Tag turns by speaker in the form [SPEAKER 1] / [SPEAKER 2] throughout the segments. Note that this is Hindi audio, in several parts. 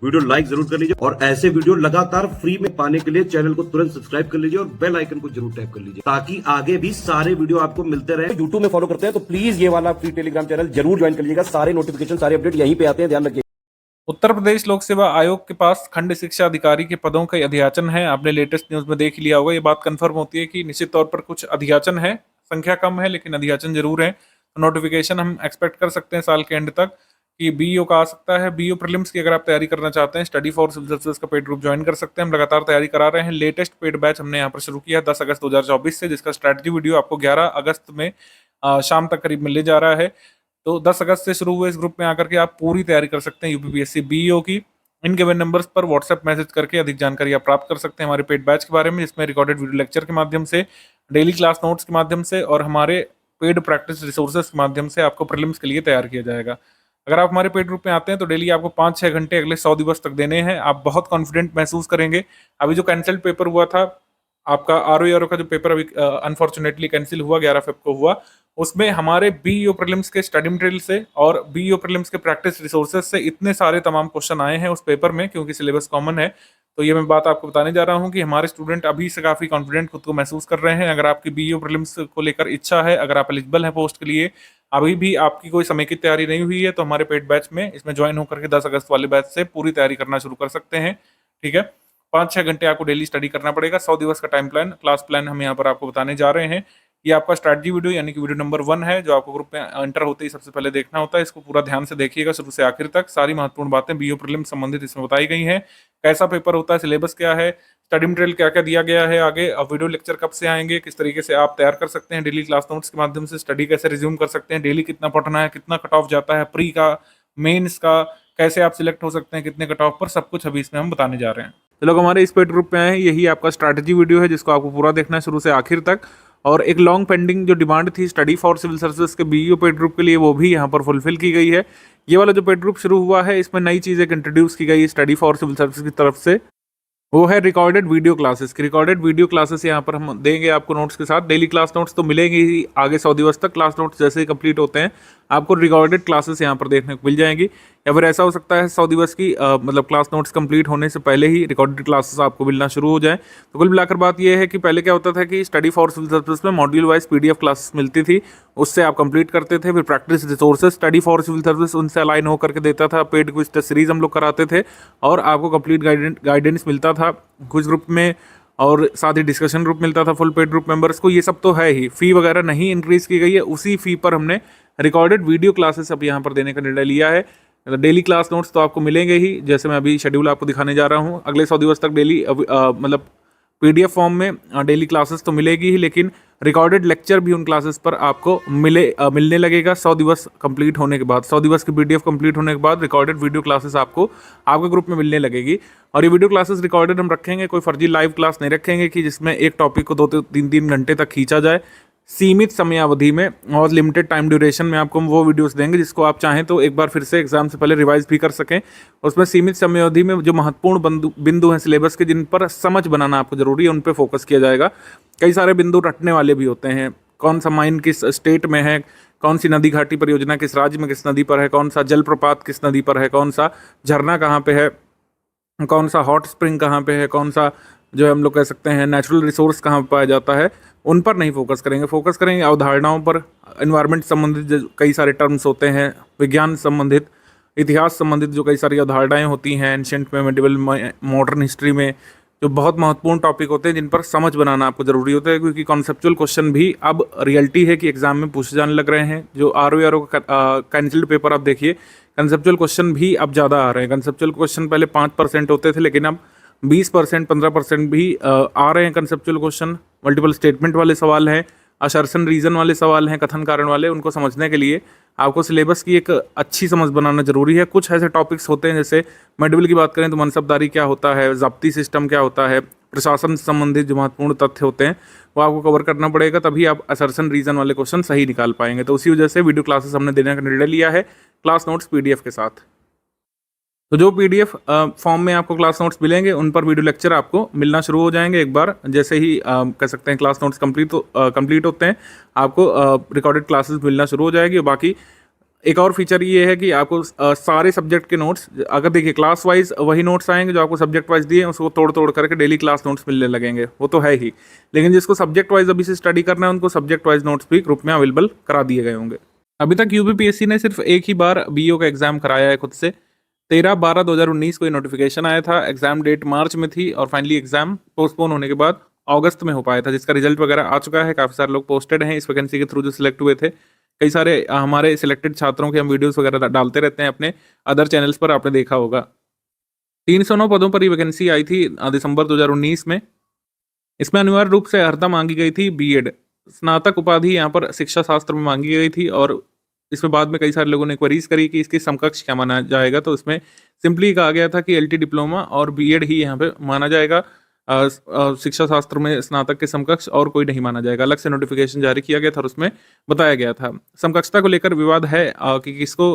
[SPEAKER 1] वीडियो लाइक जरूर कर लीजिए और ऐसे वीडियो लगातार फ्री में पाने के लिए चैनल को तुरंत सब्सक्राइब कर लीजिए और बेल आइकन को जरूर टैप कर लीजिए ताकि आगे भी सारे वीडियो आपको मिलते रहे। यूट्यूब में फॉलो करते हैं तो प्लीज ये वाला फ्री टेलीग्राम चैनल जरूर ज्वाइन कर लीजिएगा। सारे नोटिफिकेशन सारे अपडेट यहीं पे आते हैं, ध्यान रखिए।
[SPEAKER 2] उत्तर प्रदेश लोक सेवा आयोग के पास खंड शिक्षा अधिकारी के पदों का अधियाचन है। आपने लेटेस्ट न्यूज में देख लिया होगा। ये बात कंफर्म होती है कि निश्चित तौर पर कुछ अधियाचन है, संख्या कम है लेकिन अधियाचन जरूर है। तो नोटिफिकेशन हम एक्सपेक्ट कर सकते हैं साल के एंड तक कि बीईओ का आ सकता है। बीईओ प्रीलिम्स की अगर आप तैयारी करना चाहते हैं, स्टडी फॉर सिविल सर्विसेज का पेड ग्रुप ज्वाइन कर सकते हैं। हम लगातार तैयारी करा रहे हैं। लेटेस्ट पेड बैच हमने यहाँ पर शुरू किया 10 अगस्त 2024 से, जिसका स्ट्रैटेजी वीडियो आपको 11 अगस्त में शाम तक करीब मिलने जा रहा है। तो 10 अगस्त से शुरू हुए इस ग्रुप में आकर के आप पूरी तैयारी कर सकते हैं यूपीपीएससी बीईओ की। इन गिवन नंबर्स पर व्हाट्सएप मैसेज करके अधिक जानकारी आप प्राप्त कर सकते हैं हमारे पेड बैच के बारे में, जिसमें रिकॉर्डेड वीडियो लेक्चर के माध्यम से, डेली क्लास नोट्स के माध्यम से और हमारे पेड प्रैक्टिस रिसोर्सेज के माध्यम से आपको प्रीलिम्स के लिए तैयार किया जाएगा। अगर आप हमारे पेड ग्रुप में आते हैं तो डेली आपको 5-6 घंटे अगले 100 दिवस तक देने हैं। आप बहुत कॉन्फिडेंट महसूस करेंगे। अभी जो कैंसल्ड पेपर हुआ था आपका आरओ का जो पेपर अभी अनफॉर्चुनेटली कैंसिल हुआ 11 फेब को हुआ, उसमें हमारे बीईओ प्रीलिम्स के स्टडी मटेरियल से और बीईओ प्रीलिम्स के प्रैक्टिस रिसोर्सेज से इतने सारे तमाम क्वेश्चन आए हैं उस पेपर में, क्योंकि सिलेबस कॉमन है। तो ये मैं बात आपको बताने जा रहा हूँ कि हमारे स्टूडेंट अभी से काफ़ी कॉन्फिडेंट खुद को महसूस कर रहे हैं। अगर आपकी बीईओ प्रीलिम्स को लेकर इच्छा है, अगर आप एलिजिबल हैं पोस्ट के लिए, अभी भी आपकी कोई समेकित तैयारी नहीं हुई है, तो हमारे पेड बैच में इसमें ज्वाइन होकर के 10 अगस्त वाले बैच से पूरी तैयारी करना शुरू कर सकते हैं। ठीक है, 5-6 घंटे आपको डेली स्टडी करना पड़ेगा। 100 दिवस का टाइम प्लान, क्लास प्लान हम यहाँ पर आपको बताने जा रहे हैं। ये आपका स्ट्रैटेजी वीडियो यानी कि वीडियो नंबर 1 है, जो आपको ग्रुप में एंटर होते ही सबसे पहले देखना होता है। इसको पूरा ध्यान से देखिएगा शुरू से आखिर तक। सारी महत्वपूर्ण बातें बीईओ प्रीलिम्स संबंधित इसमें बताई गई हैं। कैसा पेपर होता है, सिलेबस क्या है, स्टडी मटेरियल क्या क्या दिया गया है, आगे वीडियो लेक्चर कब से आएंगे, किस तरीके से आप तैयार कर सकते हैं, डेली क्लास नोट्स के माध्यम से स्टडी कैसे रिज्यूम कर सकते हैं, डेली कितना पढ़ना है, कितना कट ऑफ जाता है, प्री का, मेंस का, कैसे आप सिलेक्ट हो सकते हैं, कितने कट ऑफ पर, सब कुछ अभी इसमें हम बताने जा रहे हैं। तो लोग हमारे इस पेड ग्रुप में आए हैं, यही आपका स्ट्रैटेजी वीडियो है जिसको आपको पूरा देखना है शुरू से आखिर तक। और एक लॉन्ग पेंडिंग जो डिमांड थी स्टडी फॉर सिविल सर्विसेज के बीईओ पेड ग्रुप के लिए, वो भी यहाँ पर फुलफिल की गई है। ये वाला जो पेड ग्रुप शुरू हुआ है, इसमें नई चीज़ एक इंट्रोड्यूस की गई है स्टडी फॉर सिविल सर्विसेज की तरफ से, वो है रिकॉर्डेड वीडियो क्लासेस की। रिकॉर्डेड वीडियो क्लासेस यहाँ पर हम देंगे आपको नोट्स के साथ। डेली क्लास नोट्स तो मिलेंगे ही आगे 100 दिवस तक। क्लास नोट्स जैसे ही कंप्लीट होते हैं आपको रिकॉर्डेड क्लासेस यहाँ पर देखने को मिल जाएंगी। या फिर ऐसा हो सकता है 100 दिवस की मतलब क्लास नोट्स कंप्लीट होने से पहले ही रिकॉर्डेड क्लासेस आपको मिलना शुरू हो जाए। तो कुल मिलाकर बात यह है कि पहले क्या होता था कि स्टडी फॉर सिविल सर्विसेज में मॉड्यूल वाइज पीडीएफ क्लासेस मिलती थी, उससे आप कंप्लीट करते थे। फिर practice resources study for civil service उनसे अलाइन होकर के देता था। पेड क्विज टेस्ट सीरीज हम लोग कराते थे और आपको कंप्लीट गाइडेंस मिलता था क्विज ग्रुप में, और साथ ही डिस्कशन ग्रुप मिलता था फुल पेड ग्रुप मेंबर्स को। ये सब तो है ही, फी वगैरह नहीं इंक्रीज की गई है। उसी फी पर हमने रिकॉर्डेड वीडियो क्लासेस अब यहाँ पर देने का निर्णय लिया है। डेली क्लास नोट्स तो आपको मिलेंगे ही, जैसे मैं अभी शेड्यूल आपको दिखाने जा रहा हूँ। अगले 100 दिवस तक डेली मतलब पीडीएफ फॉर्म में डेली क्लासेस तो मिलेगी ही, लेकिन रिकॉर्डेड लेक्चर भी उन क्लासेस पर आपको मिलने लगेगा 100 दिवस कंप्लीट होने के बाद। 100 दिवस की पीडीएफ कंप्लीट होने के बाद रिकॉर्डेड वीडियो क्लासेस आपको आपके ग्रुप में मिलने लगेगी। और ये वीडियो क्लासेस रिकॉर्डेड हम रखेंगे, कोई फर्जी लाइव क्लास नहीं रखेंगे कि जिसमें एक टॉपिक को 2-3 घंटे तक खींचा जाए। सीमित समय अवधि में और लिमिटेड टाइम ड्यूरेशन में आपको हम वो वीडियोस देंगे जिसको आप चाहें तो एक बार फिर से एग्जाम से पहले रिवाइज भी कर सकें। उसमें सीमित समय अवधि में जो महत्वपूर्ण बिंदु हैं सिलेबस के, जिन पर समझ बनाना आपको जरूरी है, उन पर फोकस किया जाएगा। कई सारे बिंदु रटने वाले भी होते हैं, कौन सा माइन किस स्टेट में है, कौन सी नदी घाटी परियोजना किस राज्य में किस नदी पर है, कौन सा जलप्रपात किस नदी पर है, कौन सा झरना कहाँ पे है, कौन सा हॉट स्प्रिंग कहाँ पे है, कौन सा जो हम लोग कह सकते हैं नेचुरल रिसोर्स कहाँ पाया जाता है, उन पर नहीं फोकस करेंगे। फोकस करेंगे अवधारणाओं पर, एनवायरनमेंट संबंधित कई सारे टर्म्स होते हैं, विज्ञान संबंधित, इतिहास संबंधित जो कई सारी अवधारणाएं होती हैं, एंशिएंट में, मेडिवल में, मॉडर्न हिस्ट्री में, जो बहुत महत्वपूर्ण टॉपिक होते हैं जिन पर समझ बनाना आपको जरूरी होता है। क्योंकि कॉन्सेप्चुअल क्वेश्चन भी अब रियलिटी है कि एग्जाम में पूछे जाने लग रहे हैं। जो आरओ का कैंसिल्ड पेपर आप देखिए, कंसेप्चुअल क्वेश्चन भी अब ज़्यादा आ रहे हैं। कंसेप्चुअल क्वेश्चन पहले 5% होते थे, लेकिन अब 20%, 15% भी आ रहे हैं कंसेप्चुअल क्वेश्चन। मल्टीपल स्टेटमेंट वाले सवाल हैं, असर्शन रीजन वाले सवाल हैं, कथन कारण वाले। उनको समझने के लिए आपको सिलेबस की एक अच्छी समझ बनाना जरूरी है। कुछ ऐसे टॉपिक्स होते हैं, जैसे मेडिवल की बात करें तो मनसबदारी क्या होता है, ज़ब्ती सिस्टम क्या होता है, प्रशासन से संबंधित जो महत्वपूर्ण तथ्य होते हैं वो आपको कवर करना पड़ेगा, तभी आप असर्शन रीजन वाले क्वेश्चन सही निकाल पाएंगे। तो उसी वजह से वीडियो क्लासेस हमने देने का निर्णय लिया है, क्लास नोट्स पीडीएफ के साथ। तो जो पीडीएफ फॉर्म में आपको क्लास नोट्स मिलेंगे, उन पर वीडियो लेक्चर आपको मिलना शुरू हो जाएंगे एक बार जैसे ही कह सकते हैं क्लास नोट्स कंप्लीट होते हैं, आपको रिकॉर्डेड क्लासेस मिलना शुरू हो जाएगी। बाकी एक और फीचर ये है कि आपको सारे सब्जेक्ट के नोट्स, अगर देखिए क्लास वाइज वही नोट्स आएंगे जो आपको सब्जेक्ट वाइज दिए हैं, उसको तोड़ तोड़ करके डेली क्लास नोट्स मिलने लगेंगे, वो तो है ही। लेकिन जिसको सब्जेक्ट वाइज अभी से स्टडी करना है, उनको सब्जेक्ट वाइज नोट्स भी ग्रुप में अवेलेबल करा दिए गए होंगे। अभी तक यूपीपीएससी ने सिर्फ एक ही बार बीईओ का एग्जाम कराया है खुद से। 13/12/2019 को ये नोटिफिकेशन आया था, एग्जाम डेट मार्च में थी और फाइनली एग्जाम पोस्टपोन होने के बाद अगस्त में हो पाया था, जिसका रिजल्ट वगैरह आ चुका है। काफ़ी सारे लोग पोस्टेड हैं इस वैकेंसी के थ्रू जो सिलेक्ट हुए थे। कई सारे हमारे सिलेक्टेड छात्रों के हम वीडियोस वगैरह डालते रहते हैं अपने अदर चैनल्स पर, आपने देखा होगा। 309 पदों पर ये वैकेंसी आई थी दिसंबर 2019 में। इसमें अनिवार्य रूप से अर्हता मांगी गई थी बीएड, स्नातक उपाधि यहाँ पर शिक्षा शास्त्र में मांगी गई थी। और इसमें बाद में कई सारे लोगों ने क्वेरीज करी कि इसके समकक्ष क्या माना जाएगा, तो इसमें सिंपली कहा गया था कि एलटी डिप्लोमा और बीएड ही यहाँ पे माना जाएगा। शिक्षा शास्त्र में स्नातक के समकक्ष और कोई नहीं माना जाएगा। अलग से नोटिफिकेशन जारी किया गया था और उसमें बताया गया था। समकक्षता को लेकर विवाद है कि किसको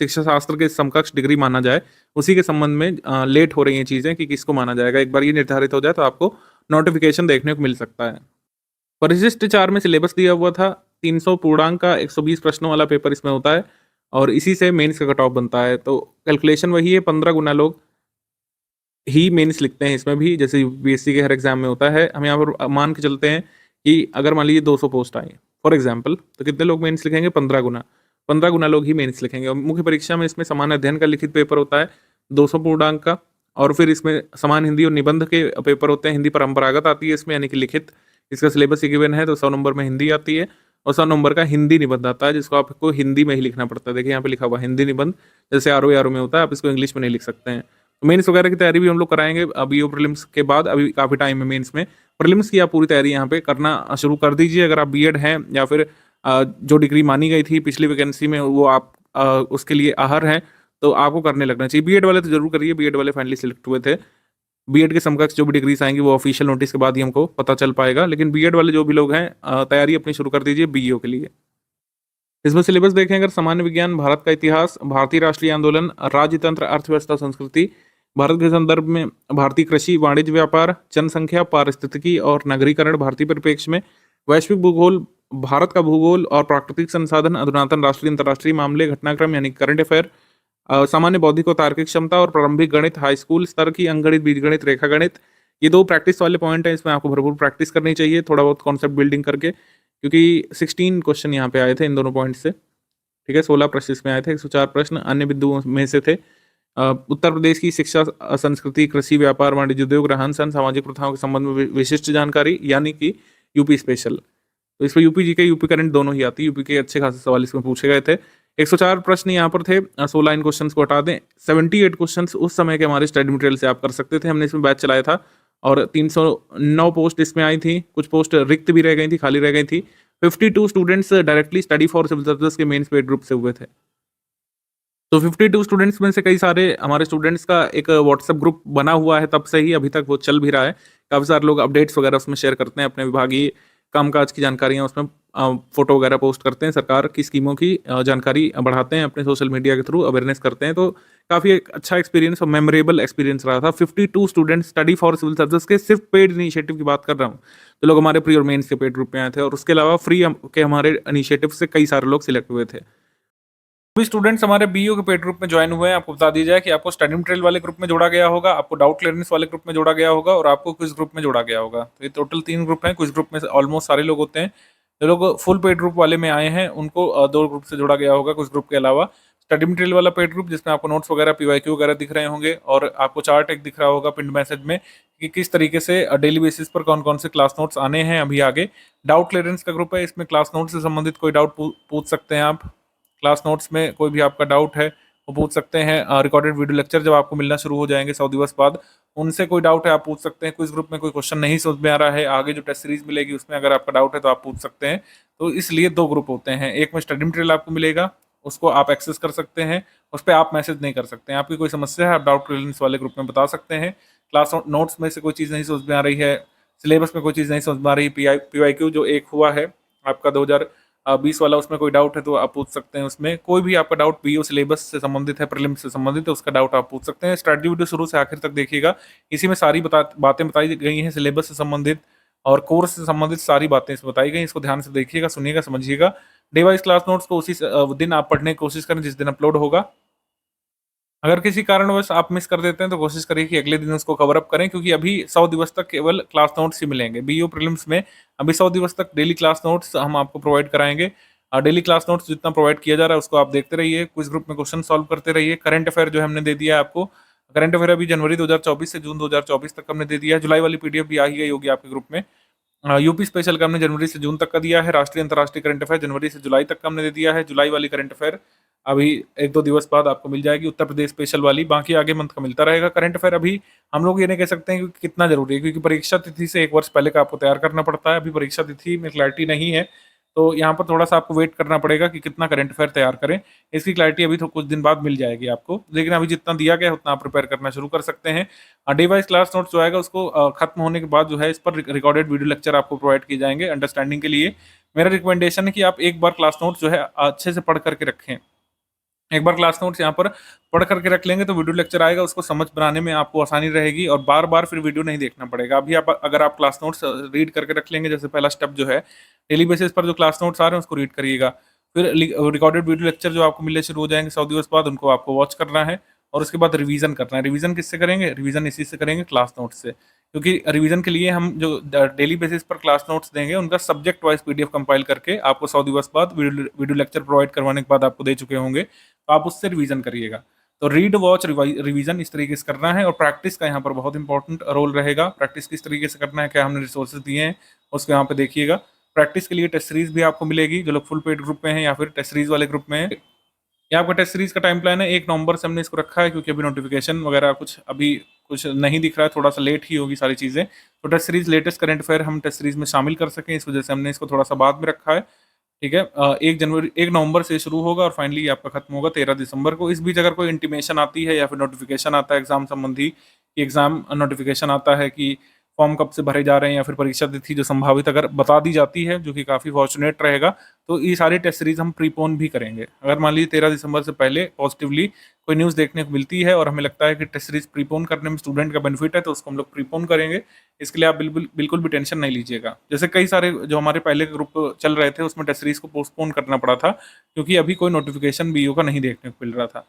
[SPEAKER 2] शिक्षा शास्त्र के समकक्ष डिग्री माना जाए, उसी के संबंध में लेट हो रही हैं चीज़ें कि किसको माना जाएगा। एक बार ये निर्धारित हो जाए तो आपको नोटिफिकेशन देखने को मिल सकता है। परिशिष्ट 4 में सिलेबस दिया हुआ था। 300 पूर्णांक का 120 प्रश्नों वाला पेपर इसमें होता है और इसी से मेंस का कट ऑफ बनता है। तो कैलकुलेशन वही है, 15 गुना लोग ही मेंस लिखते हैं इसमें भी, जैसे यूपीएससी के हर एग्जाम में होता है। हम यहाँ पर मान के चलते हैं कि अगर मान लीजिए 200 पोस्ट आई फॉर एग्जाम्पल, तो कितने लोग मेंस लिखेंगे? 15 गुना। 15 गुना लोग ही मेंस लिखेंगे। और मुख्य परीक्षा में इसमें समान अध्ययन का लिखित पेपर होता है 200 पूर्णांक का, और फिर इसमें समान हिंदी और निबंध के पेपर होते हैं। हिंदी परंपरागत आती है इसमें, यानी कि लिखित। इसका सिलेबस गिवन है तो 100 नंबर में हिंदी आती है और 100 नंबर का हिंदी निबंध आता है, जिसको आपको हिंदी में ही लिखना पड़ता है। देखिए यहाँ पे लिखा हुआ हिंदी निबंध, जैसे आरओ में होता है, आप इसको इंग्लिश में नहीं लिख सकते हैं। मेंस वगैरह की तैयारी भी हम लोग कराएंगे बीओ प्रीलिम्स के बाद। अभी काफ़ी टाइम है मेंस में। प्रीलिम्स की आप पूरी तैयारी यहाँ पे करना शुरू कर दीजिए। अगर आप बीएड हैं या फिर जो डिग्री मानी गई थी पिछली वैकेंसी में वो आप उसके लिए आहर हैं, तो आपको करने लगना चाहिए। बीएड वाले तो जरूर करिए, बीएड वाले फाइनली सिलेक्ट हुए थे। बीएड के समकक्ष जो भी डिग्रीज आएंगी वो ऑफिशियल नोटिस के बाद ही हमको पता चल पाएगा। लेकिन बीएड वाले जो भी लोग हैं तैयारी अपनी शुरू कर दीजिए बीईओ के लिए। इसमें सिलेबस देखें अगर, सामान्य विज्ञान, भारत का इतिहास, भारतीय राष्ट्रीय आंदोलन, राज्यतंत्र, अर्थव्यवस्था, संस्कृति, भारत के संदर्भ में भारतीय कृषि, वाणिज्य, व्यापार, जनसंख्या, पारिस्थितिकी और नगरीकरण भारतीय परिप्रेक्ष्य में, वैश्विक भूगोल, भारत का भूगोल और प्राकृतिक संसाधन, अधुनातन राष्ट्रीय अंतर्राष्ट्रीय मामले, घटनाक्रम यानी करंट अफेयर, सामान्य बौद्धिक और तार्किक क्षमता और प्रारंभिक गणित, हाई स्कूल स्तर की अंकगणित, बीजगणित, रेखा गणित। ये 2 प्रैक्टिस वाले पॉइंट हैं, इसमें आपको भरपूर प्रैक्टिस करनी चाहिए, थोड़ा बहुत कॉन्सेप्ट बिल्डिंग करके, क्योंकि 16 क्वेश्चन यहाँ पे आए थे इन दोनों पॉइंट से। ठीक है, 16 प्रश्न इसमें आए थे, 104 प्रश्न अन्य बिंदुओं में से थे। उत्तर प्रदेश की शिक्षा, संस्कृति, कृषि, व्यापार, वाणिज्य, उद्योग, रहन सहन, सामाजिक प्रथाओं के संबंध में विशिष्ट जानकारी, यानी कि यूपी स्पेशल। तो इसमें यूपी जी के, यूपी करंट दोनों ही आती है। यूपी के अच्छे खासे सवाल इसमें पूछे गए थे। 104 प्रश्न यहाँ पर थे। 16 इन क्वेश्चंस को हटा दें, 78 क्वेश्चंस उस समय के हमारे स्टडी मटेरियल से आप कर सकते थे। हमने इसमें बैच चलाया था और 309 पोस्ट इसमें आई थी। कुछ पोस्ट रिक्त भी रह गई थी, खाली रह गई थी। 52 students directly study for civil services के मेंस पेड ग्रुप से हुए थे। तो 52 स्टूडेंट्स में से कई सारे हमारे स्टूडेंट्स का एक व्हाट्सएप ग्रुप बना हुआ है, तब से ही अभी तक वो चल भी रहा है। काफ़ी सारे लोग अपडेट्स वगैरह उसमें शेयर करते हैं, अपने विभागीय कामकाज की जानकारियाँ उसमें फोटो वगैरह पोस्ट करते हैं, सरकार की स्कीमों की जानकारी बढ़ाते हैं, अपने सोशल मीडिया के थ्रू अवेयरनेस करते हैं। तो काफ़ी एक अच्छा एक्सपीरियंस और मेमोरेबल एक्सपीरियंस रहा था। 52 students study for civil services के सिर्फ पेड इनिशिएटिव की बात कर रहा हूँ, तो लोग हमारे प्री और मेंस के पेड ग्रुप में आए थे, और उसके अलावा फ्री के हमारे इनिशिएटिव से कई सारे लोग सिलेक्ट हुए थे। भी स्टूडेंट्स हमारे बीईओ के पेड ग्रुप में ज्वाइन हुए हैं, आपको बता दी जाए कि आपको स्टडी मटेरियल वाले ग्रुप में जोड़ा गया होगा, आपको डाउट क्लियरेंस वाले ग्रुप में जोड़ा गया होगा और आपको क्विज ग्रुप में जोड़ा गया होगा। तो ये टोटल 3 ग्रुप हैं। क्विज ग्रुप में ऑलमोस्ट सारे लोग होते हैं। जो लोग फुल पेड ग्रुप वाले में आए हैं उनको 2 ग्रुप से जोड़ा गया होगा। क्विज ग्रुप के अलावा स्टडी मटेरियल वाला पेड ग्रुप, जिसमें आपको नोट्स वगैरह, पीवाईक्यू वगैरह दिख रहे होंगे और आपको चार्ट एक दिख रहा होगा पिन मैसेज में कि किस तरीके से डेली बेसिस पर कौन कौन से क्लास नोट्स आने हैं अभी आगे। डाउट क्लियरेंस का ग्रुप है, इसमें क्लास नोट से संबंधित कोई डाउट पूछ सकते हैं आप। क्लास नोट्स में कोई भी आपका डाउट है वो पूछ सकते हैं। रिकॉर्डेड वीडियो लेक्चर जब आपको मिलना शुरू हो जाएंगे 100 दिवस बाद, उनसे कोई डाउट है आप पूछ सकते हैं। क्विज ग्रुप में कोई क्वेश्चन नहीं समझ में आ रहा है, आगे जो टेस्ट सीरीज मिलेगी उसमें अगर आपका डाउट है तो आप पूछ सकते हैं। तो इसलिए 2 ग्रुप होते हैं। एक में स्टडी मटेरियल आपको मिलेगा, उसको आप एक्सेस कर सकते हैं, उस पर आप मैसेज नहीं कर सकते हैं। आपकी कोई समस्या है आप डाउट क्लियरेंस वाले ग्रुप में बता सकते हैं। क्लास नोट्स में से कोई चीज़ नहीं समझ में आ रही है, सिलेबस में कोई चीज़ नहीं समझ में आ रही, पीवाईक्यू जो एक हुआ है आपका 2020 वाला, उसमें कोई डाउट है तो आप पूछ सकते हैं। उसमें कोई भी आपका डाउट बीओ सिलेबस से संबंधित है, प्रीलिम्स से संबंधित है, उसका डाउट आप पूछ सकते हैं। स्ट्रैटेजी वीडियो शुरू से आखिर तक देखिएगा, इसी में सारी बातें बताई गई हैं सिलेबस से संबंधित, और कोर्स से संबंधित सारी बातें इसमें बताई गई। इसको ध्यान से देखिएगा, सुनिएगा, समझिएगा। डे वाइज क्लास नोट्स को उसी दिन आप पढ़ने की कोशिश करें जिस दिन अपलोड होगा। अगर किसी कारणवश आप मिस कर देते हैं तो कोशिश करिए कि अगले दिन उसको कवर अप करें, क्योंकि अभी 100 दिवस तक केवल क्लास नोट्स ही मिलेंगे। बीईओ प्रीलिम्स में अभी 100 दिवस तक डेली क्लास नोट्स हम आपको प्रोवाइड कराएंगे। डेली क्लास नोट्स जितना प्रोवाइड किया जा रहा है उसको आप देखते रहिए, क्विज ग्रुप में क्वेश्चन सॉल्व करते रहिए। करंट अफेयर जो हमने दे दिया है आपको, करंट अफेयर अभी जनवरी 2024 से जून 2024 तक हमने दे दिया है। जुलाई वाली पीडीएफ भी आ ही गई होगी आपके ग्रुप में। यूपी स्पेशल का हमने जनवरी से जून तक का दिया है। राष्ट्रीय अंतर्राष्ट्रीय करंट अफेयर जनवरी से जुलाई तक का हमने दे दिया है। जुलाई वाली करंट अफेयर अभी 1-2 दिवस बाद आपको मिल जाएगी, उत्तर प्रदेश स्पेशल वाली। बाकी आगे मंथ का मिलता रहेगा। करंट अफेयर अभी हम लोग ये नहीं कह सकते हैं कि कितना जरूरी है, क्योंकि परीक्षा तिथि से 1 वर्ष पहले का आपको तैयार करना पड़ता है। अभी परीक्षा तिथि में क्लैरिटी नहीं है, तो यहाँ पर थोड़ा सा आपको वेट करना पड़ेगा कि कितना करंट अफेयर तैयार करें। इसकी क्लैरिटी अभी तो कुछ दिन बाद मिल जाएगी आपको, लेकिन अभी जितना दिया गया है उतना आप प्रिपेयर करना शुरू कर सकते हैं। डे वाइज क्लास नोट्स जो आएगा उसको खत्म होने के बाद जो है इस पर रिकॉर्डेड वीडियो लेक्चर आपको प्रोवाइड किए जाएंगे अंडरस्टैंडिंग के लिए। मेरा रिकमेंडेशन है कि आप एक बार क्लास नोट्स जो है अच्छे से पढ़ करके रखें। एक बार क्लास नोट्स यहाँ पर पढ़ करके रख लेंगे तो वीडियो लेक्चर आएगा, उसको समझ बनाने में आपको आसानी रहेगी और बार बार फिर वीडियो नहीं देखना पड़ेगा। अभी आप अगर आप क्लास नोट्स रीड करके रख लेंगे, जैसे पहला स्टेप जो है डेली बेसिस पर जो क्लास नोट्स आ रहे हैं उसको रीड करिएगा, फिर रिकॉर्डेड वीडियो लेक्चर जो आपको मिलने शुरू हो जाएंगे 100 दिवस बाद, उनको आपको वॉच करना है और उसके बाद रिवीजन करना है। रिवीजन किससे करेंगे? रिवीजन इसी से करेंगे, क्लास नोट्स से। क्योंकि रिवीजन के लिए हम जो डेली बेसिस पर क्लास नोट्स देंगे उनका सब्जेक्ट वाइज पीडीएफ कंपाइल करके आपको 100 दिवस बाद वीडियो लेक्चर प्रोवाइड करवाने के बाद आपको दे चुके होंगे, तो आप उससे रिवीजन करिएगा। तो रीड, वॉच, रिवीजन इस तरीके से करना है और प्रैक्टिस का यहाँ पर बहुत इंपॉर्टेंट रोल रहेगा। प्रैक्टिस किस तरीके से करना है, क्या हमने रिसोर्सेज दिए हैं उसको यहाँ पे देखिएगा। प्रैक्टिस के लिए टेस्ट सीरीज भी आपको मिलेगी, जो लोग फुल पेड ग्रुप में हैं या फिर टेस्ट सीरीज वाले ग्रुप में है। ये आपका टेस्ट सीरीज का टाइम प्लान है, 1 नवंबर से हमने इसको रखा है, क्योंकि अभी नोटिफिकेशन वगैरह कुछ नहीं दिख रहा है, थोड़ा सा लेट ही होगी सारी चीज़ें। तो test series latest current affair हम टेस्ट सीरीज में शामिल कर सकें, इस वजह से हमने इसको थोड़ा सा बाद में रखा है। ठीक है, 1 नवंबर से शुरू होगा और फाइनली आपका खत्म होगा 13 दिसंबर को। इस बीच अगर कोई इंटीमेशन आती है या फिर नोटिफिकेशन आता है एग्जाम संबंधी, एग्जाम नोटिफिकेशन आता है कि फॉर्म कब से भरे जा रहे हैं या फिर परीक्षा तिथि जो संभावित अगर बता दी जाती है, जो कि काफ़ी फॉर्चुनेट रहेगा, तो ये सारे टेस्ट सीरीज हम प्रीपोन भी करेंगे। अगर मान लीजिए 13 दिसंबर से पहले पॉजिटिवली कोई न्यूज़ देखने को मिलती है और हमें लगता है कि टेस्ट सीरीज प्रीपोन करने में स्टूडेंट का बेनिफिट है, तो उसको हम लोग प्रीपोन करेंगे। इसके लिए आप बिल्कुल भी टेंशन नहीं लीजिएगा। जैसे कई सारे जो हमारे पहले के ग्रुप चल रहे थे उसमें टेस्ट सीरीज को पोस्टपोन करना पड़ा था, क्योंकि अभी कोई नोटिफिकेशन बीईओ का नहीं देखने को मिल रहा था।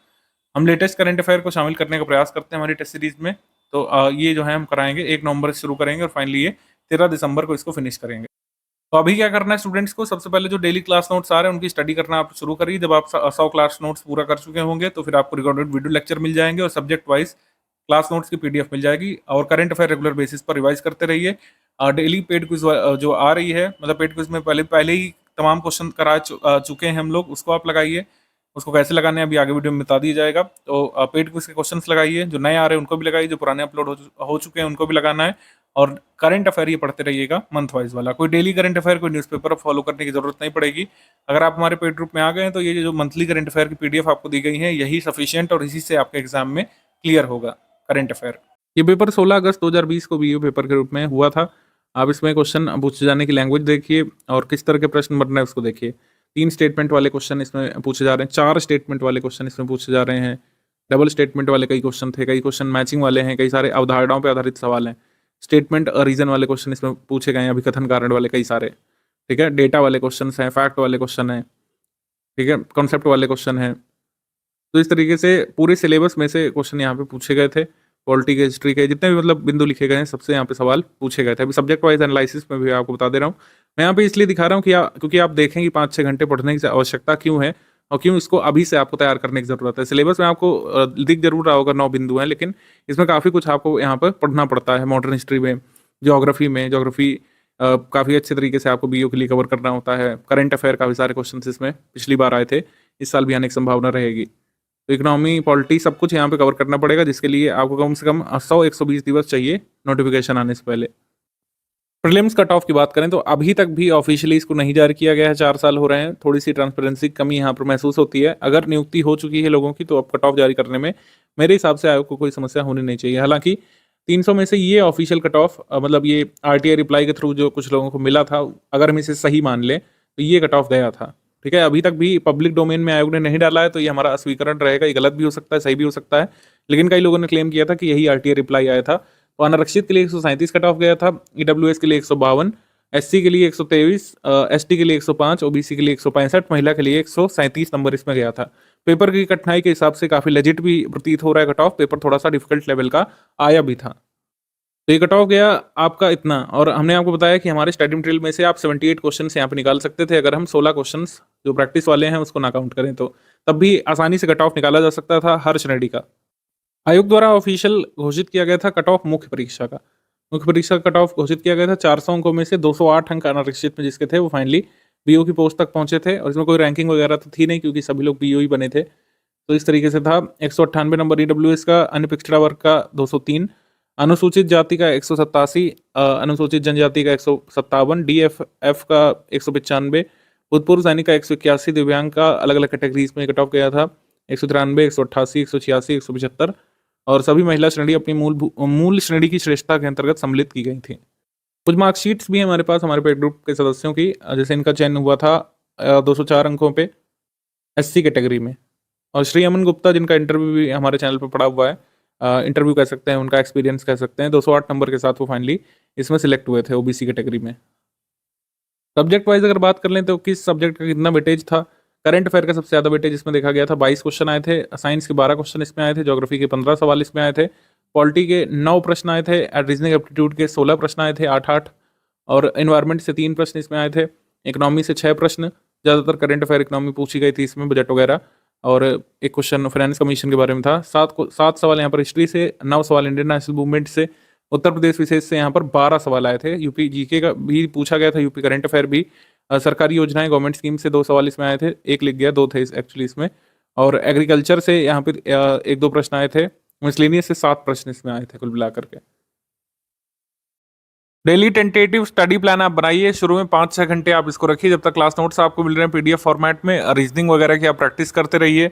[SPEAKER 2] हम लेटेस्ट करंट अफेयर को शामिल करने का प्रयास करते हैं हमारी टेस्ट सीरीज में। तो ये जो है हम कराएंगे, 1 नवंबर से शुरू करेंगे और फाइनली ये 13 दिसंबर को इसको फिनिश करेंगे। तो अभी क्या करना है स्टूडेंट्स को, सबसे पहले जो डेली क्लास नोट्स आ रहे हैं उनकी स्टडी करना आप शुरू करिए। जब आप 100 क्लास नोट्स पूरा कर चुके होंगे तो फिर आपको रिकॉर्डेड वीडियो लेक्चर मिल जाएंगे और सब्जेक्ट वाइज क्लास नोट्स की पीडीएफ मिल जाएगी। और करंट अफेयर रेगुलर बेसिस पर रिवाइज करते रहिए। डेली पेड क्विज जो आ रही है, मतलब पेड क्विज में पहले ही तमाम क्वेश्चन करा चुके हैं हम लोग, उसको आप लगाइए। उसको कैसे लगाने हैं अभी आगे वीडियो में बता दिया जाएगा। तो पेड क्विज के क्वेश्चंस लगाइए, जो नए आ रहे हैं उनको भी लगाइए, जो पुराने अपलोड हो चुके हैं उनको भी लगाना है। और करंट अफेयर ये पढ़ते रहिएगा मंथ वाइज वाला। कोई डेली करंट अफेयर, कोई न्यूज़पेपर फॉलो करने की जरूरत नहीं पड़ेगी। अगर आप हमारे पेड ग्रुप में आ गए हैं तो ये जो मंथली करंट अफेयर की पीडीएफ आपको दी गई है यही सफिशिएंट और इसी से आपके एग्जाम में क्लियर होगा करंट अफेयर। ये पेपर 16 अगस्त 2020 को बीईओ पेपर के रूप में हुआ था। आप इसमें क्वेश्चन पूछे जाने की लैंग्वेज देखिए और किस तरह के प्रश्न बन रहे हैं उसको देखिए। 3 स्टेटमेंट वाले क्वेश्चन इसमें पूछे जा रहे हैं, 4 स्टेटमेंट वाले क्वेश्चन इसमें पूछे जा रहे हैं, डबल स्टेटमेंट वाले कई क्वेश्चन थे, कई क्वेश्चन मैचिंग वाले हैं, कई सारे अवधारणाओं पर आधारित सवाल हैं। स्टेटमेंट और रीजन वाले क्वेश्चन इसमें पूछे गए हैं, अभिकथन कारण वाले कई सारे। ठीक है, डेटा वाले क्वेश्चन हैं, फैक्ट वाले क्वेश्चन हैं, ठीक है, कॉन्सेप्ट वाले क्वेश्चन हैं। तो इस तरीके से पूरे सिलेबस में से क्वेश्चन यहाँ पे पूछे गए थे। पॉलिटी के, हिस्ट्री के, जितने भी मतलब बिंदु लिखे गए हैं सबसे यहाँ पे सवाल पूछे गए थे। अभी सब्जेक्ट वाइज एनालिसिस में भी आपको बता दे रहा हूँ। मैं यहाँ पे इसलिए दिखा रहा हूँ कि क्योंकि आप देखें कि 5-6 घंटे पढ़ने की आवश्यकता क्यों है और क्यों इसको अभी से आपको तैयार करने की जरूरत है। सिलेबस में आपको दिख जरूर रहा होगा 9 बिंदु हैं, लेकिन इसमें काफ़ी कुछ आपको यहाँ पर पढ़ना पड़ता है। मॉडर्न हिस्ट्री में, ज्योग्राफी काफ़ी अच्छे तरीके से आपको बीईओ के लिए कवर करना होता है। करंट अफेयर काफ़ी सारे क्वेश्चन इसमें पिछली बार आए थे, इस साल भी आने की संभावना रहेगी। तो इकोनॉमी, पॉलिटी सब कुछ यहाँ पे कवर करना पड़ेगा, जिसके लिए आपको कम से कम 100-120 दिवस चाहिए नोटिफिकेशन आने से पहले। प्रीलिम्स कट ऑफ की बात करें तो अभी तक भी ऑफिशियली इसको नहीं जारी किया गया है। 4 साल हो रहे हैं, थोड़ी सी ट्रांसपेरेंसी की कमी यहाँ पर महसूस होती है। अगर नियुक्ति हो चुकी है लोगों की तो अब कट ऑफ जारी करने में मेरे हिसाब से आयोग को कोई समस्या होनी नहीं चाहिए। हालांकि 300 में से ये ऑफिशियल कट ऑफ, मतलब ये आरटीआई रिप्लाई के थ्रू जो कुछ लोगों को मिला था, अगर हम इसे सही मान लें तो ये कट ऑफ गया था। ठीक है, अभी तक भी पब्लिक डोमेन में आयोग ने नहीं डाला है, तो ये हमारा अस्वीकरण रहेगा। ये गलत भी हो सकता है, सही भी हो सकता है, लेकिन कई लोगों ने क्लेम किया था कि यही आरटीआई रिप्लाई आया था। तो अनारक्षित के लिए 137 कट ऑफ गया था, ईडब्ल्यूएस के लिए 152, एससी के लिए 123, एसटी के लिए 105, ओबीसी के लिए 165, महिला के लिए 137 नंबर इसमें गया था। पेपर की कठिनाई के हिसाब से काफी लेजिट भी प्रतीत हो रहा है कट ऑफ, पेपर थोड़ा सा डिफिकल्ट लेवल का आया भी था। तो ये कट ऑफ गया आपका इतना, और हमने आपको बताया कि हमारे स्टडी मटेरियल में से आप 78 क्वेश्चन यहाँ पे निकाल सकते थे अगर हम 16 क्वेश्चन जो प्रैक्टिस वाले हैं उसको ना काउंट करें तो, तब भी आसानी से कट ऑफ निकाला जा सकता था हर श्रेणी का। आयोग द्वारा ऑफिशियल घोषित किया गया था कट ऑफ मुख्य परीक्षा का। मुख्य परीक्षा का कट ऑफ घोषित किया गया था 400 अंकों में से 208 अंक अनारक्षित में जिसके थे वो फाइनली बीओ की पोस्ट तक पहुंचे थे, और इसमें कोई रैंकिंग वगैरह तो थी नहीं क्योंकि सभी लोग बीओ ही बने थे। तो इस तरीके से था। 198 नंबर ईडब्ल्यूएस का, अन्य पिछड़ा वर्ग का 203, अनुसूचित जाति का 187, अनुसूचित जनजाति का 157, डीएफ का 195, भूतपूर्व सैनिक का 181, दिव्यांग का अलग अलग कैटेगरीज में कट ऑफ गया था 193, 188, 186, 175, और सभी महिला श्रेणी अपनी मूल श्रेणी की श्रेष्ठता के अंतर्गत सम्मिलित की गई थी। कुछ मार्कशीट्स भी हैं हमारे पास हमारे पेड ग्रुप के सदस्यों की, जैसे इनका चयन हुआ था 204 अंकों पे एससी कैटेगरी में, और श्री अमन गुप्ता जिनका इंटरव्यू भी हमारे चैनल पर पड़ा हुआ है, इंटरव्यू कह सकते हैं, उनका एक्सपीरियंस कह सकते हैं, 208 नंबर के साथ वो फाइनली इसमें सिलेक्ट हुए थे ओबीसी कैटेगरी में। सब्जेक्ट वाइज अगर बात कर लें तो किस सब्जेक्ट का कितना वेटेज था, करंट अफेयर का सबसे ज़्यादा वेटेज इसमें देखा गया था, 22 क्वेश्चन आए थे, साइंस के 12 क्वेश्चन इसमें आए थे, ज्योग्राफी के 15 सवाल इसमें आए थे, पॉलिटी के 9 प्रश्न आए थे, रीजनिंग एप्टीट्यूड के 16 प्रश्न आए थे 8-8, और एनवायरनमेंट से 3 प्रश्न इसमें आए थे, इकोनॉमी से 6 प्रश्न, ज़्यादातर करंट अफेयर इकोनॉमी पूछी गई थी इसमें, बजट वगैरह, और एक क्वेश्चन फाइनेंस कमीशन के बारे में था। 7 सवाल यहाँ पर हिस्ट्री से, 9 सवाल इंडियन नेशनल मूवमेंट से, उत्तर प्रदेश विशेष से यहाँ पर 12 सवाल आए थे, यूपी जीके का भी पूछा गया था, यूपी करंट अफेयर भी, सरकारी योजनाएं गवर्नमेंट स्कीम से 2 सवाल इसमें आए थे, एक लिख गया, 2 थे एक्चुअली इसमें, और एग्रीकल्चर से यहाँ पे 1-2 प्रश्न आए थे, मिसलेनियस से 7 प्रश्न इसमें आए थे कुल मिलाकर के। डेली टेंटेटिव स्टडी प्लान आप बनाइए, शुरू में 5-6 घंटे आप इसको रखिए, जब तक क्लास नोट्स आपको मिल रहे हैं पीडीएफ फॉर्मेट में, रीजनिंग वगैरह की आप प्रैक्टिस करते रहिए।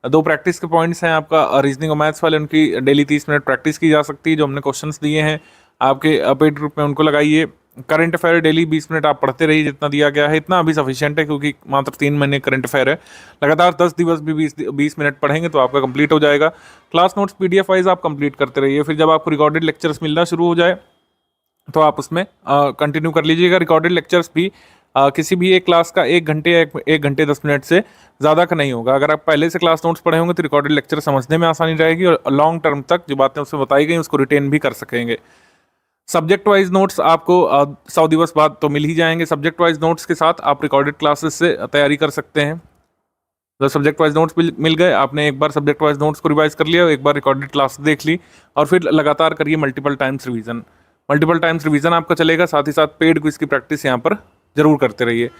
[SPEAKER 2] 2 प्रैक्टिस के पॉइंट्स हैं आपका, रीजनिंग और मैथ्स वाले, उनकी डेली 30 मिनट प्रैक्टिस की जा सकती है, जो हमने क्वेश्चंस दिए हैं आपके पेड ग्रुप में उनको लगाइए। करंट अफेयर डेली 20 मिनट आप पढ़ते रहिए, जितना दिया गया है इतना अभी सफिशिएंट है, क्योंकि मात्र 3 महीने करंट अफेयर है, लगातार 10 दिवस भी 20 मिनट पढ़ेंगे तो आपका कंप्लीट हो जाएगा। क्लास नोट्स पीडीएफ वाइज आप कंप्लीट करते रहिए, फिर जब आपको रिकॉर्डेड लेक्चर्स मिलना शुरू हो जाए तो आप उसमें कंटिन्यू कर लीजिएगा। रिकॉर्डेड लेक्चर्स भी किसी भी एक क्लास का 1 घंटे या 1 घंटे 10 मिनट से ज़्यादा का नहीं होगा। अगर आप पहले से क्लास नोट्स पढ़े होंगे तो रिकॉर्डेड लेक्चर समझने में आसानी रहेगी, और लॉन्ग टर्म तक जो बातें उसमें बताई गई उसको रिटेन भी कर सकेंगे। सब्जेक्ट वाइज नोट्स आपको 100 दिवस बाद तो मिल ही जाएंगे। सब्जेक्ट वाइज नोट्स के साथ आप रिकॉर्डेड क्लासेस से तैयारी कर सकते हैं। जब सब्जेक्ट वाइज नोट्स मिल गए, आपने एक बार सब्जेक्ट वाइज नोट्स को रिवाइज कर लिया, एक बार रिकॉर्डेड क्लास देख ली, और फिर लगातार करिए multiple times revision. Multiple times revision आपका चलेगा, साथ ही साथ पेड क्विज की प्रैक्टिस यहाँ पर जरूर करते रहिए।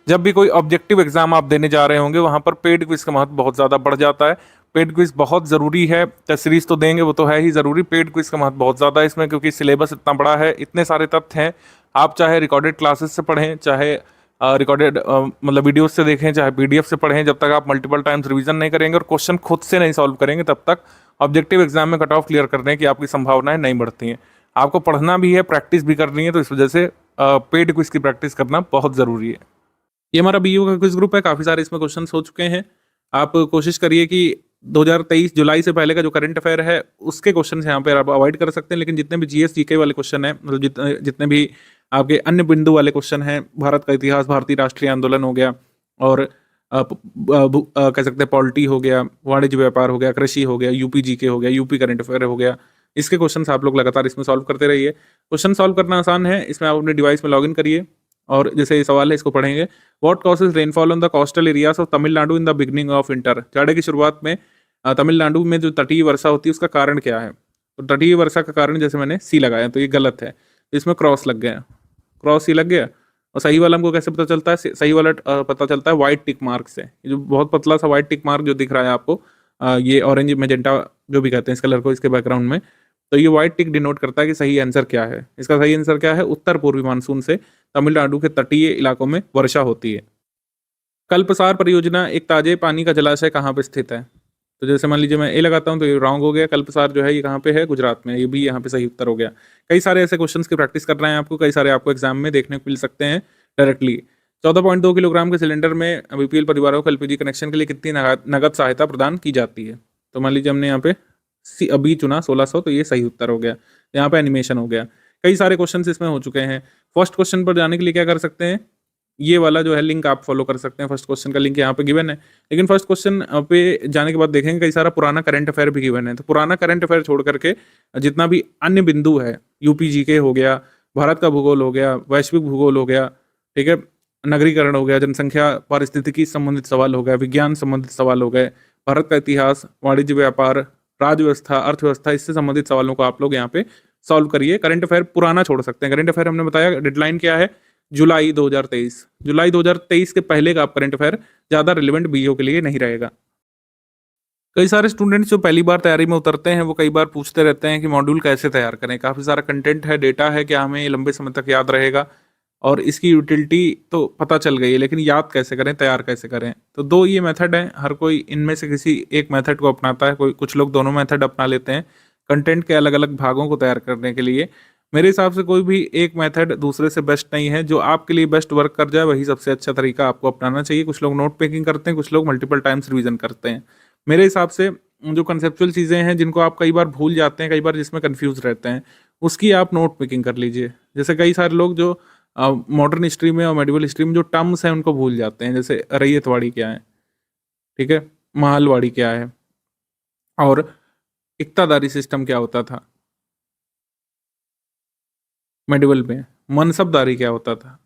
[SPEAKER 2] जब भी कोई ऑब्जेक्टिव एग्जाम आप देने जा रहे होंगे वहाँ पर पेड क्विज का महत्व बहुत ज़्यादा बढ़ जाता है। पेड क्विज बहुत ज़रूरी है, टेस्ट सीरीज तो देंगे वो तो है ही ज़रूरी, पेड क्विज का महत्व बहुत ज़्यादा है इसमें, क्योंकि सिलेबस इतना बड़ा है, इतने सारे तथ्य हैं। आप चाहे रिकॉर्डेड क्लासेस से पढ़ें, चाहे रिकॉर्डेड मतलब वीडियोस से देखें, चाहे पीडीएफ से पढ़ें, जब तक आप मल्टीपल टाइम्स रिवीजन नहीं करेंगे और क्वेश्चन खुद से नहीं सॉल्व करेंगे, तब तक ऑब्जेक्टिव एग्जाम में कट ऑफ क्लियर करने की आपकी संभावनाएं नहीं बढ़ती हैं। आपको पढ़ना भी है, प्रैक्टिस भी करनी है, तो इस वजह से पेड क्विज की प्रैक्टिस करना बहुत ज़रूरी है। ये हमारा बीयू का क्विज ग्रुप है, काफ़ी सारे इसमें क्वेश्चन हो चुके हैं। आप कोशिश करिए कि 2023 जुलाई से पहले का जो करंट अफेयर है उसके क्वेश्चन यहाँ पर आप अवॉइड कर सकते हैं, लेकिन जितने भी जीएस जीके वाले क्वेश्चन हैं, मतलब जितने भी आपके अन्य बिंदु वाले क्वेश्चन हैं, भारत का इतिहास, भारतीय राष्ट्रीय आंदोलन हो गया, और कह सकते हैं पॉलिटी हो गया, वाणिज्य व्यापार हो गया, कृषि हो गया, यूपी जीके हो गया, यूपी करंट अफेयर हो गया, इसके क्वेश्चन आप लोग लगातार इसमें सॉल्व करते रहिए। क्वेश्चन सॉल्व करना आसान है, इसमें आप अपने डिवाइस में लॉगिन करिए, और जैसे ये सवाल है इसको पढ़ेंगे। What causes rainfall on the coastal areas of Tamil Nadu in the beginning of winter. जाड़े की शुरुआत में तमिलनाडु में जो तटीय वर्षा होती है उसका कारण क्या है। तो तटीय वर्षा का कारण जैसे मैंने सी लगाया, तो ये गलत है, इसमें क्रॉस लग गया, क्रॉस सी लग गया। और सही वाला हमको कैसे पता चलता है, सही वाला पता चलता है व्हाइट टिक मार्क से। जो बहुत पतला सा व्हाइट टिक मार्क जो दिख रहा है आपको, ये ऑरेंज मैजेंटा जो भी कहते हैं इस कलर को, इसके बैकग्राउंड में, तो ये व्हाइट टिक डिनोट करता है कि सही आंसर क्या है। इसका सही आंसर क्या है, उत्तर पूर्वी मानसून से तमिलनाडु के तटीय इलाकों में वर्षा होती है। कल्पसार परियोजना एक ताजे पानी का जलाशय कहाँ पे स्थित है। तो जैसे मान लीजिए मैं ए लगाता हूँ तो ये रॉन्ग हो गया। कल्पसार जो है ये कहाँ पे है, गुजरात में, ये भी यहाँ पे सही उत्तर हो गया। कई सारे ऐसे क्वेश्चंस की प्रैक्टिस कर रहे हैं आपको, कई सारे आपको एग्जाम में देखने को मिल सकते हैं डायरेक्टली। 14.2 किलोग्राम के सिलेंडर में बीपीएल परिवारों को एलपीजी कनेक्शन के लिए कितनी नगद सहायता प्रदान की जाती है। तो मान लीजिए हमने यहाँ पे बी चुना 1600, तो ये सही उत्तर हो गया। यहाँ पे एनिमेशन हो गया। कई सारे क्वेश्चन इसमें हो चुके हैं। फर्स्ट क्वेश्चन पर जाने के लिए क्या कर सकते हैं, ये वाला जो है लिंक आप फॉलो कर सकते हैं। फर्स्ट क्वेश्चन का लिंक यहाँ पे गिवन है, लेकिन फर्स्ट क्वेश्चन पे जाने के बाद देखेंगे कई सारा पुराना करंट अफेयर भी गिवन है। तो पुराना करंट अफेयर छोड़ करके जितना भी अन्य बिंदु है, यूपी जीके हो गया, भारत का भूगोल हो गया, वैश्विक भूगोल हो गया, ठीक है, नगरीकरण हो गया, जनसंख्या पारिस्थितिकी संबंधित सवाल हो गया, विज्ञान संबंधित सवाल हो गए, भारत का इतिहास, वाणिज्य व्यापार, राज्य व्यवस्था, अर्थव्यवस्था, इससे संबंधित सवालों को आप लोग यहाँ पे सॉल्व करिए। करंट अफेयर पुराना छोड़ सकते हैं। करंट अफेयर हमने बताया डेडलाइन क्या है, जुलाई 2023। जुलाई 2023 के पहले का आप करंट अफेयर ज़्यादा रिलेवेंट बीओ के लिए नहीं रहेगा। कई सारे स्टूडेंट्स जो पहली बार तैयारी में उतरते हैं वो कई बार पूछते रहते हैं कि मॉड्यूल कैसे तैयार करें। काफ़ी सारा कंटेंट है, डेटा है, क्या हमें ये लंबे समय तक याद रहेगा, और इसकी यूटिलिटी तो पता चल गई है, लेकिन याद कैसे करें, तैयार कैसे करें। तो दो ये मेथड हैं, हर कोई इनमें से किसी एक मेथड को अपनाता है। कुछ लोग दोनों मेथड अपना लेते हैं कंटेंट के अलग अलग भागों को तैयार करने के लिए। मेरे हिसाब से कोई भी एक मेथड दूसरे से बेस्ट नहीं है। जो आपके लिए बेस्ट वर्क कर जाए वही सबसे अच्छा तरीका आपको अपनाना चाहिए। कुछ लोग नोट पेकिंग करते हैं, कुछ लोग मल्टीपल टाइम्स रिवीजन करते हैं। मेरे हिसाब से जो कंसेप्चुअल चीज़ें हैं जिनको आप कई बार भूल जाते हैं, कई बार जिसमें कंफ्यूज रहते हैं, उसकी आप नोट पेकिंग कर लीजिए। जैसे कई सारे लोग जो मॉडर्न हिस्ट्री में और मेडिवल हिस्ट्री में जो टर्म्स हैं उनको भूल जाते हैं, जैसे रैयतवाड़ी क्या है, ठीक है, महलवाड़ी क्या है, और इक्तादारी सिस्टम क्या होता था मेडिवल में, मनसबदारी क्या होता था,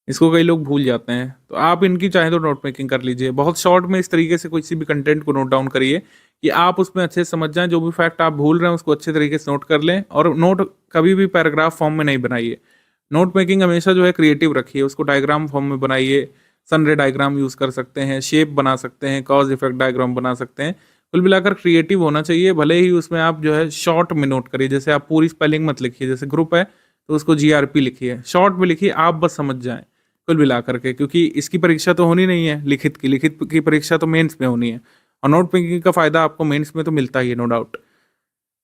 [SPEAKER 2] इसको कई लोग भूल जाते हैं। तो आप इनकी चाहे तो नोट मेकिंग कर लीजिए। बहुत शॉर्ट में इस तरीके से किसी भी कंटेंट को नोट डाउन करिए कि आप उसमें अच्छे से समझ जाएं। जो भी फैक्ट आप भूल रहे हैं उसको अच्छे तरीके से नोट कर लें, और नोट कभी भी पैराग्राफ फॉर्म में नहीं बनाइए। नोट मेकिंग हमेशा जो है क्रिएटिव रखिए, उसको डायग्राम फॉर्म में बनाइए। सनरे डायग्राम यूज़ कर सकते हैं, शेप बना सकते हैं, कॉज इफेक्ट डायग्राम बना सकते हैं। कुल मिलाकर क्रिएटिव होना चाहिए। भले ही उसमें आप जो है शॉर्ट में नोट करिए, जैसे आप पूरी स्पेलिंग मत लिखिए। जैसे ग्रुप है तो उसको GRP लिखिए, शॉर्ट में लिखिए, आप बस समझ जाएं कुल मिला करके। क्योंकि इसकी परीक्षा तो होनी नहीं है लिखित की परीक्षा तो मेंस में होनी है, और नोट मेकिंग का फायदा आपको मेंस में तो मिलता ही है, नो डाउट।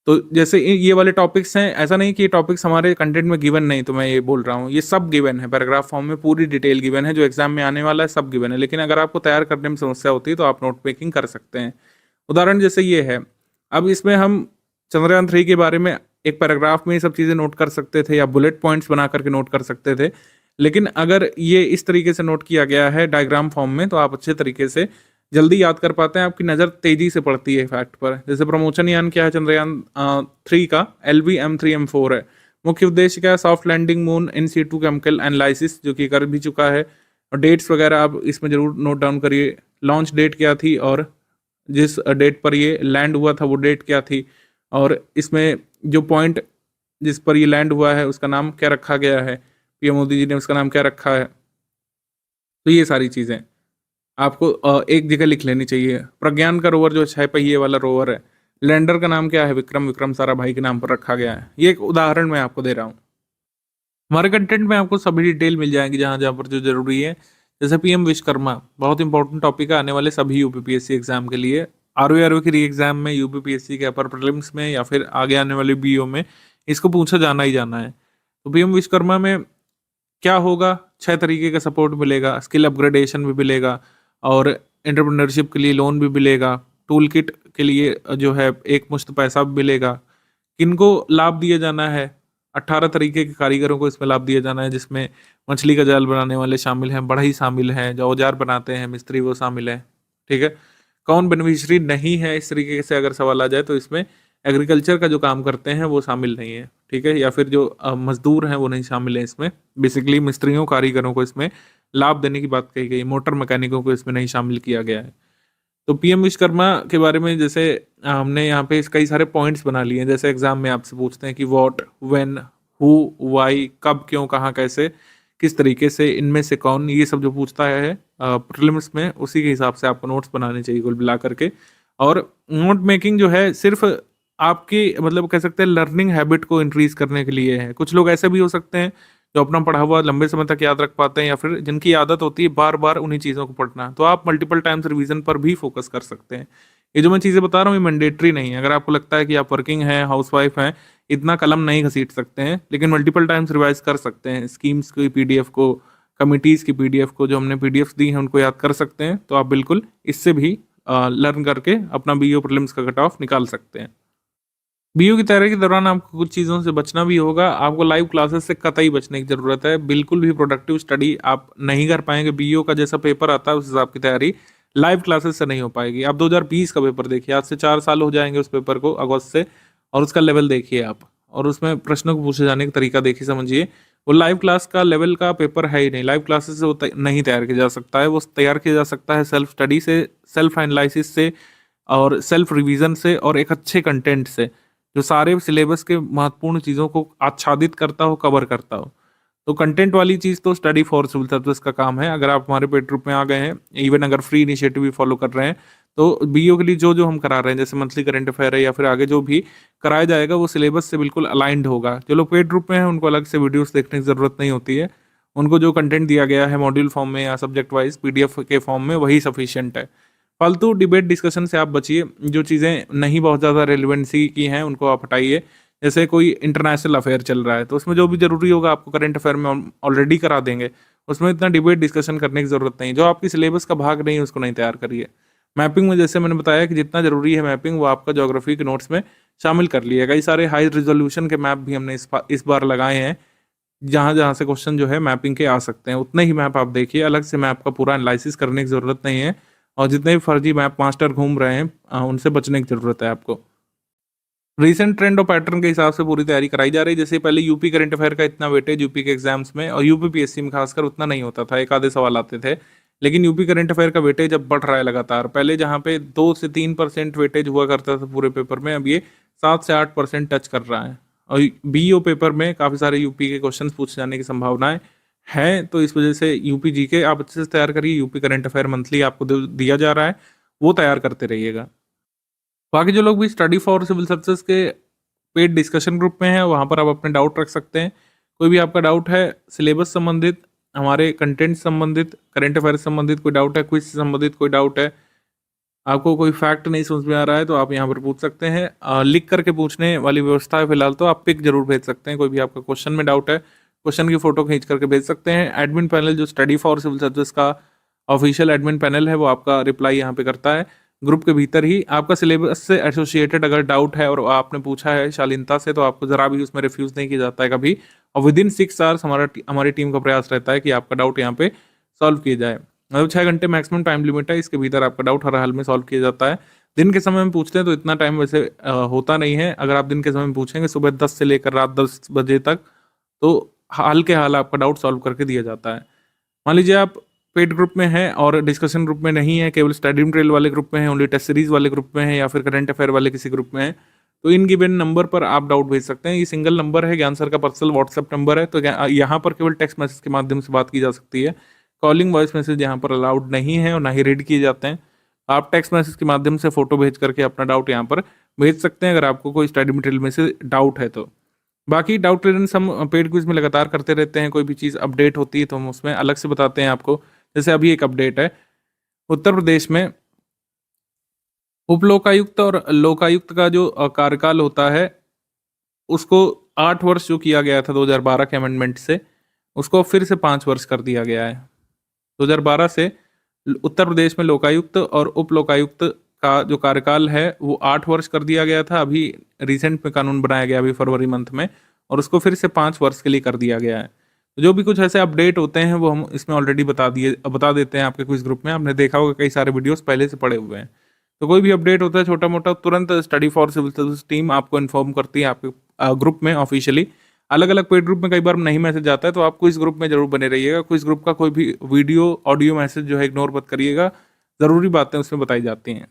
[SPEAKER 2] तो जैसे ये वाले टॉपिक्स हैं, ऐसा नहीं कि ये टॉपिक्स हमारे कंटेंट में गिवन नहीं, तो मैं ये बोल रहा हूँ ये सब गिवन है, पैराग्राफ फॉर्म में पूरी डिटेल गिवन है, जो एग्जाम में आने वाला है सब गिवन है। लेकिन अगर आपको तैयार करने में समस्या होती है तो आप नोट मेकिंग कर सकते हैं। उदाहरण जैसे ये है, अब इसमें हम चंद्रयान 3 के बारे में एक पैराग्राफ में ये सब चीज़ें नोट कर सकते थे, या बुलेट पॉइंट्स बना करके नोट कर सकते थे। लेकिन अगर ये इस तरीके से नोट किया गया है डायग्राम फॉर्म में, तो आप अच्छे तरीके से जल्दी याद कर पाते हैं, आपकी नज़र तेजी से पड़ती है फैक्ट पर। जैसे प्रमोशन यान क्या है चंद्रयान 3 का, LV-M3-M4 है। मुख्य उद्देश्य क्या है, soft landing moon in situ chemical analysis, जो कि कर भी चुका है। और डेट्स वगैरह आप इसमें जरूर नोट डाउन करिए। लॉन्च डेट क्या थी, और जिस डेट पर ये लैंड हुआ था वो डेट क्या थी, और इसमें जो पॉइंट जिस पर ये लैंड हुआ है उसका नाम क्या रखा गया है, PM मोदी जी ने उसका नाम क्या रखा है। तो ये सारी चीज़ें आपको एक जगह लिख लेनी चाहिए। प्रज्ञान का रोवर जो 6 पहिए वाला रोवर है, लैंडर का नाम क्या है, विक्रम साराभाई के नाम पर रखा गया है। ये एक उदाहरण मैं आपको दे रहा हूँ। हमारे कंटेंट में आपको सभी डिटेल मिल जाएंगी जहाँ जहाँ पर जो जरूरी है। जैसे PM विश्वकर्मा बहुत इंपॉर्टेंट टॉपिक है आने वाले सभी UPPSC एग्जाम के लिए। RO की री एग्जाम में, UPPSC के अपर प्रीलिम्स में, या फिर आगे आने वाले BO में इसको पूछा जाना ही जाना है। तो PM विश्वकर्मा में क्या होगा, 6 तरीके का सपोर्ट मिलेगा, स्किल अपग्रेडेशन भी मिलेगा, और एंटरप्रेन्योरशिप के लिए लोन भी मिलेगा, टूल किट के लिए जो है एक मुश्त पैसा भी मिलेगा। किनको लाभ दिया जाना है, 18 तरीके के कारीगरों को इसमें लाभ दिया जाना है, जिसमें मछली का जाल बनाने वाले शामिल हैं, बढ़ई शामिल हैं, जो औजार बनाते हैं मिस्त्री वो शामिल है, ठीक है। कौन बेनिफिशरी नहीं है, इस तरीके से अगर सवाल आ जाए तो इसमें एग्रीकल्चर का जो काम करते हैं वो शामिल नहीं है, ठीक है, या फिर जो मजदूर हैं वो नहीं शामिल है इसमें। बेसिकली मिस्त्रियों कारीगरों को इसमें लाभ देने की बात कही गई, मोटर मैकेनिकों को इसमें नहीं शामिल किया गया है। तो PM विश्वकर्मा के बारे में जैसे हमने यहाँ पे कई सारे पॉइंट्स बना लिए हैं। जैसे एग्जाम में आपसे पूछते हैं कि व्हाट, व्हेन, हु, व्हाई, कब, क्यों, कहाँ, कैसे, किस तरीके से, इनमें से कौन, ये सब जो पूछता है प्रीलिम्स में, उसी के हिसाब से आपको नोट्स बनाने चाहिए कुल मिला करके। और नोट मेकिंग जो है सिर्फ आपकी मतलब कह सकते हैं लर्निंग हैबिट को इंक्रीज करने के लिए है। कुछ लोग ऐसे भी हो सकते हैं जो अपना पढ़ा हुआ लंबे समय तक याद रख पाते हैं, या फिर जिनकी आदत होती है बार बार उन्हीं चीज़ों को पढ़ना, तो आप मल्टीपल टाइम्स रिवीजन पर भी फोकस कर सकते हैं। ये जो मैं चीज़ें बता रहा हूँ ये मैंडेटरी नहीं है। अगर आपको लगता है कि आप वर्किंग हैं, हाउसवाइफ हैं, इतना कलम नहीं घसीट सकते हैं, लेकिन मल्टीपल टाइम्स रिवाइज कर सकते हैं। स्कीम्स की PDF को, कमिटीज़ की PDF को, जो हमने PDFs दी हैं उनको याद कर सकते हैं, तो आप बिल्कुल इससे भी लर्न करके अपना बीईओ प्रीलिम्स का कट ऑफ निकाल सकते हैं। बीईओ की तैयारी के दौरान आपको कुछ चीज़ों से बचना भी होगा। आपको लाइव क्लासेस से कतई बचने की ज़रूरत है। बिल्कुल भी प्रोडक्टिव स्टडी आप नहीं कर पाएंगे। बीईओ का जैसा पेपर आता है उस हिसाब की तैयारी लाइव क्लासेस से नहीं हो पाएगी। आप 2020 का पेपर देखिए, आज से 4 साल हो जाएंगे उस पेपर को, अगस्त से, और उसका लेवल देखिए आप, और उसमें प्रश्नों को पूछे जाने का तरीका देखिए, समझिए। वो लाइव क्लास का लेवल का पेपर है ही नहीं। लाइव क्लासेस से वो नहीं तैयार किया जा सकता है। वो तैयार किया जा सकता है सेल्फ स्टडी से, सेल्फ एनालिसिस से, और सेल्फ रिवीजन से, और एक अच्छे कंटेंट से जो सारे सिलेबस के महत्वपूर्ण चीज़ों को आच्छादित करता हो, कवर करता हो। तो कंटेंट वाली चीज़ तो स्टडी फॉर सिविल सर्विस का काम है। अगर आप हमारे पेड ग्रुप में आ गए हैं, इवन अगर फ्री इनिशिएटिव भी फॉलो कर रहे हैं, तो बीईओ के लिए जो जो हम करा रहे हैं, जैसे मंथली करंट अफेयर है या फिर आगे जो भी कराया जाएगा, वो सिलेबस से बिल्कुल अलाइंड होगा। जो लोग पेड ग्रुप में हैं उनको अलग से वीडियोस देखने की ज़रूरत नहीं होती है। उनको जो कंटेंट दिया गया है मॉड्यूल फॉर्म में या सब्जेक्ट वाइज पीडीएफ के फॉर्म में, वही सफिशिएंट है। फालतू डिबेट डिस्कशन से आप बचिए। जो चीज़ें नहीं बहुत ज़्यादा रेलिवेंसी की हैं उनको आप हटाइए। जैसे कोई इंटरनेशनल अफेयर चल रहा है तो उसमें जो भी ज़रूरी होगा आपको करंट अफेयर में ऑलरेडी करा देंगे। उसमें इतना डिबेट डिस्कशन करने की ज़रूरत नहीं। जो आपकी सिलेबस का भाग नहीं है उसको नहीं तैयार करिए। मैपिंग में जैसे मैंने बताया कि जितना ज़रूरी है मैपिंग, वो आपका ज्योग्राफी के नोट्स में शामिल कर लिया। कई सारे हाई रिजोल्यूशन के मैप भी हमने इस बार लगाए हैं, जहाँ जहाँ से क्वेश्चन जो है मैपिंग के आ सकते हैं। उतने ही मैप आप देखिए, अलग से मैप का पूरा एनालिसिस करने की ज़रूरत नहीं है। और जितने भी फर्जी मैप मास्टर घूम रहे हैं उनसे बचने की ज़रूरत है आपको। रीसेंट ट्रेंड और पैटर्न के हिसाब से पूरी तैयारी कराई जा रही है। जैसे पहले यूपी करंट अफेयर का इतना वेटेज यूपी के एग्जाम्स में और यूपी पीएससी में खासकर उतना नहीं होता था, एक आधे सवाल आते थे। लेकिन यूपी करंट अफेयर का वेटेज अब बढ़ रहा है लगातार। पहले जहाँ पे 2 से 3% वेटेज हुआ करता था पूरे पेपर में, अब ये 7 से 8% टच कर रहा है। और बीईओ पेपर में काफ़ी सारे यूपी के क्वेश्चन पूछे जाने की संभावनाएं हैं। तो इस वजह से यूपी जीके आप अच्छे से तैयार करिए। यूपी करंट अफेयर मंथली आपको दिया जा रहा है, वो तैयार करते रहिएगा। बाकी जो लोग भी स्टडी फॉर सिविल सर्विसेज के पेड डिस्कशन ग्रुप में है, वहाँ पर आप अपने डाउट रख सकते हैं। कोई भी आपका डाउट है सिलेबस संबंधित, हमारे कंटेंट संबंधित, करंट अफेयर संबंधित कोई डाउट है, क्विज से संबंधित कोई डाउट है, आपको कोई फैक्ट नहीं समझ में आ रहा है, तो आप यहाँ पर पूछ सकते हैं। लिख करके पूछने वाली व्यवस्था है फिलहाल, तो आप पिक जरूर भेज सकते हैं। कोई भी आपका क्वेश्चन में डाउट है, क्वेश्चन की फोटो खींच करके भेज सकते हैं। एडमिन पैनल जो स्टडी फॉर सिविल सर्विस का ऑफिशियल एडमिन पैनल है, वो आपका रिप्लाई यहाँ पे करता है। ग्रुप के भीतर ही आपका सिलेबस से एसोसिएटेड अगर डाउट है और आपने पूछा है शालीनता से, तो आपको ज़रा भी उसमें रिफ्यूज़ नहीं किया जाता है कभी। और विदिन 6 आवर्स हमारी टीम का प्रयास रहता है कि आपका डाउट यहाँ पे सॉल्व किया जाए। मतलब 6 घंटे मैक्सिमम टाइम लिमिट है, इसके भीतर आपका डाउट हर हाल में सॉल्व किया जाता है। दिन के समय में पूछते हैं तो इतना टाइम वैसे होता नहीं है। अगर आप दिन के समय में पूछेंगे सुबह 10 से लेकर रात 10 बजे तक, तो हाल के हाल आपका डाउट सॉल्व करके दिया जाता है। मान लीजिए आप पेड ग्रुप में हैं और डिस्कशन ग्रुप में नहीं है, केवल स्टडी मटेरियल वाले ग्रुप में है, ओनली टेस्ट सीरीज वाले ग्रुप में है, या फिर करंट अफेयर वाले किसी ग्रुप में है, तो इन गिवन नंबर पर आप डाउट भेज सकते हैं। ये सिंगल नंबर है, ज्ञान सर का पर्सनल व्हाट्सएप नंबर है। तो यहाँ पर केवल टेक्स्ट मैसेज के माध्यम से बात की जा सकती है। कॉलिंग वॉइस मैसेज यहाँ पर अलाउड नहीं है और ना ही रीड किए जाते हैं। आप टेक्स्ट मैसेज के माध्यम से फोटो भेज करके अपना डाउट यहाँ पर भेज सकते हैं, अगर आपको कोई स्टडी मटेरियल में से डाउट है तो। बाकी डाउट क्लियरेंस हम पेड क्विज में लगातार करते रहते हैं। कोई भी चीज़ अपडेट होती है तो हम उसमें अलग से बताते हैं आपको। जैसे अभी एक अपडेट है, उत्तर प्रदेश में उप लोकायुक्त और लोकायुक्त का जो कार्यकाल होता है, उसको 8 वर्ष जो किया गया था 2012 के अमेंडमेंट से, उसको फिर से 5 वर्ष कर दिया गया है। 2012 से उत्तर प्रदेश में लोकायुक्त और उप लोकायुक्त का जो कार्यकाल है वो 8 वर्ष कर दिया गया था। अभी रिसेंट में कानून बनाया गया अभी फरवरी मंथ में, और उसको फिर से 5 वर्ष के लिए कर दिया गया है। जो भी कुछ ऐसे अपडेट होते हैं वो हम इसमें ऑलरेडी बता देते हैं आपके क्विज ग्रुप में। आपने देखा होगा कई सारे वीडियोस पहले से पड़े हुए हैं। तो कोई भी अपडेट होता है छोटा मोटा, तुरंत study for civil service team आपको इन्फॉर्म करती है आपके ग्रुप में ऑफिशियली। अलग अलग पेड ग्रुप में कई बार नहीं मैसेज आता है, तो आप क्विज ग्रुप में जरूर बने रहिएगा। क्विज ग्रुप का कोई भी वीडियो ऑडियो मैसेज जो है इग्नोर मत करिएगा, ज़रूरी बातें उसमें बताई जाती हैं।